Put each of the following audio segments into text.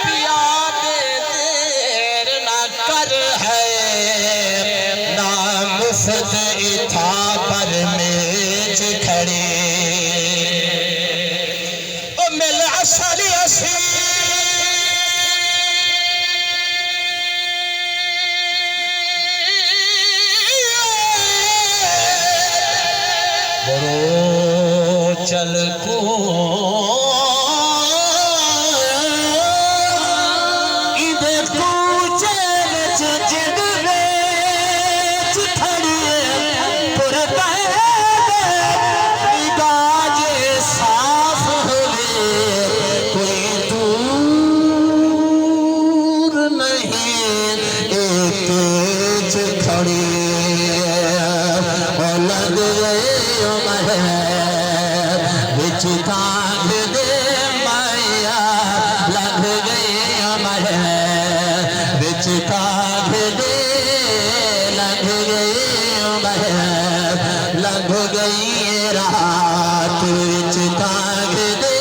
पिया दे देर ना कर है नाम सद था पर मेज खड़े ओ मिल असली असी चल को इधर कूचे विच जिद विच थड़िए पुरता गाजे साफ होवे कोई दूर नहीं एक खड़ी लग गए तांग दे माया लग गई अमर बिच तांग दे लग गई अमर लग गई रात बिच तांग दे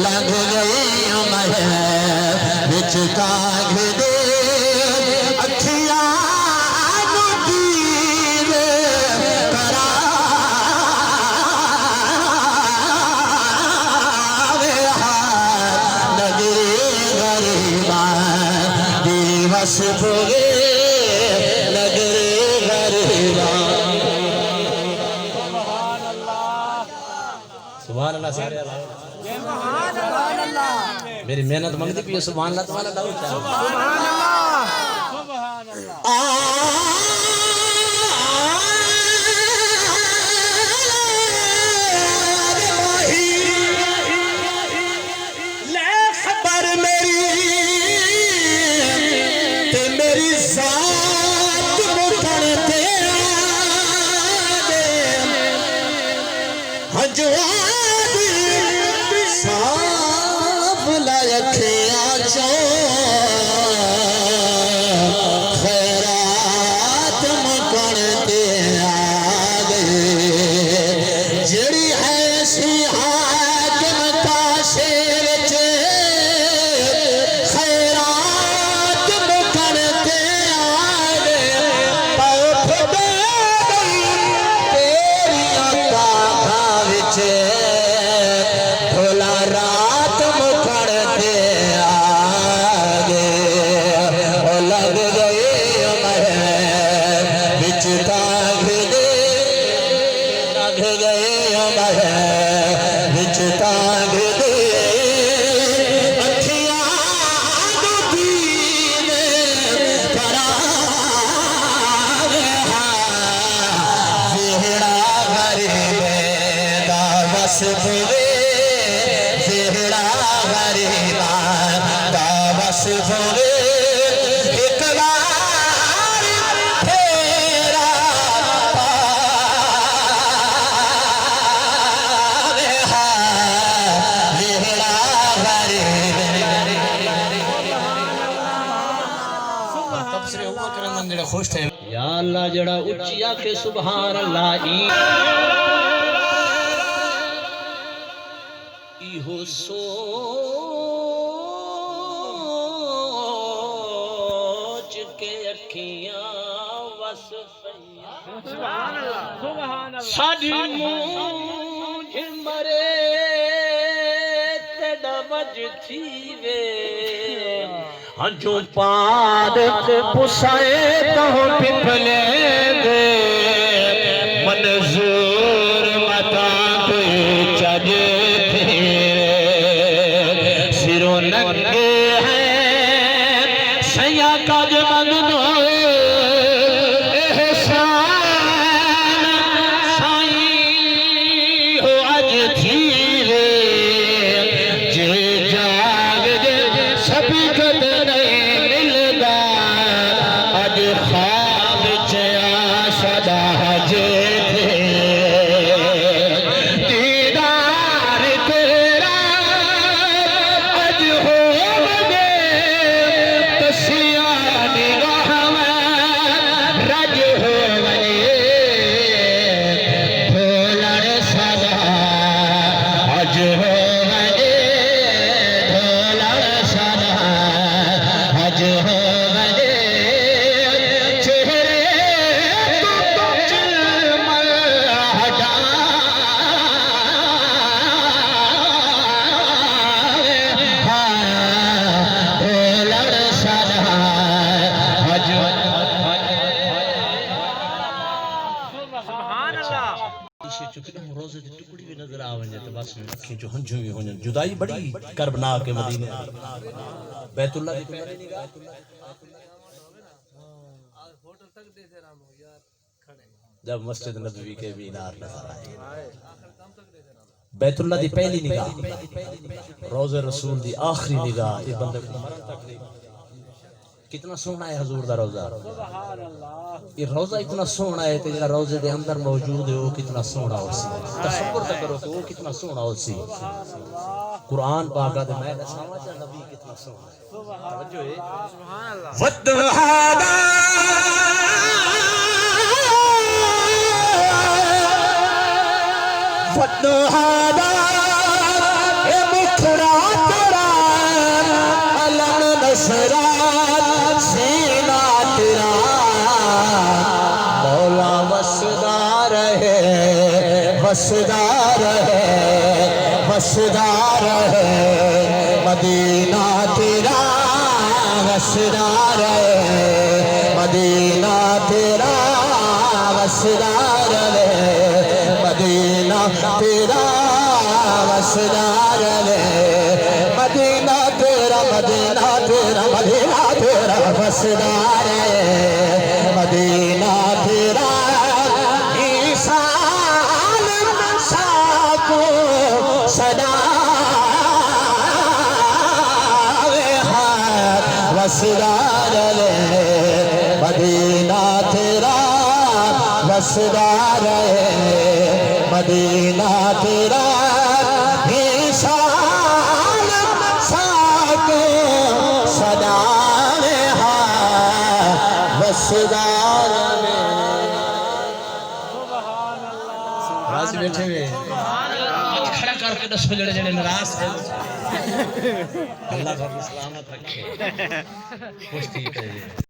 लग गई अमर बिच तांग दे बस भोगे नगरे गरीबा सुभान अल्लाह सारे सुभान अल्लाह मेरी मेहनत मंगती भी सुभान अल्लाह तुम्हारा दाऊद सुभान अल्लाह सुभान अल्लाह साफ लायखिया चो खैरात मुकरते आ गए जड़ी ऐसी हाकिम का शेर चे खैरात मुकरते आ गए पौध दे तेरी अता विच रात मुखड़ते आगे लग गए बिच तांग दे लग गए बिच तांग दे अखियां दीने करार जेड़ा गरीब दा बस भवे गरीबा दा बस भवे एक बार फेरा पावे मेरा गरीब तबसरे हुआ करन जेड़ा खुश थे या अल्लाह जेड़ा उच्ची आखे सुभान अल्लाह इहो सोच के अखियां वस सुभान अल्लाह सुभान अल्लाह साडी मूंझ मरे ते दमज थी वे हजो पाद पुसाए तो पिपले दे मंजूर मता कोई चज नंगे हैं सैया काज मगनो एहसान साईं हो अज धीरे जे जाग जे सभी कद नहीं मिलदा अज ख्वाब च आशा जे थे अखी जो हंजू भी हो जुदाई बड़ी करबना के मदीने बैतुल्लाह दी तुम्हारी निगाह जब मस्जिद नबवी के मीनार नजर आए बैतुल्लाह दी पहली निगाह रोज़े रसूल दी आखिरी निगाह ये बंदे को मरण तक नहीं कितना सोना है हजूर दा रोजा ये रोजा इतना सोना है कि जरा रोजे दे अंदर मौजूद है वो कितना सोना हो सी तसव्वुर तो करो कि वो कितना सोना हो सी कुरान पाक दा मैं समझ नबी कितना सोना है तवज्जो है सुभान अल्लाह वद्दहादा वद्दहादा ए मुखरा तेरा अलम नसरा वसदार है मदीना तेरा वसदार है मदीना तेरा वसदार है मदीना तेरा वसदार है मदीना तेरा मदीना तेरा मदीना तेरा वसदार है मदीना तेरा सदा वसदार मदीना तेरा वसदार मदीना तेरा सदा वसदार बैठे हुए खड़ा करके 10 जड़े जड़े नाराज है अल्लाह का सलामत रखे कुछ ठीक है।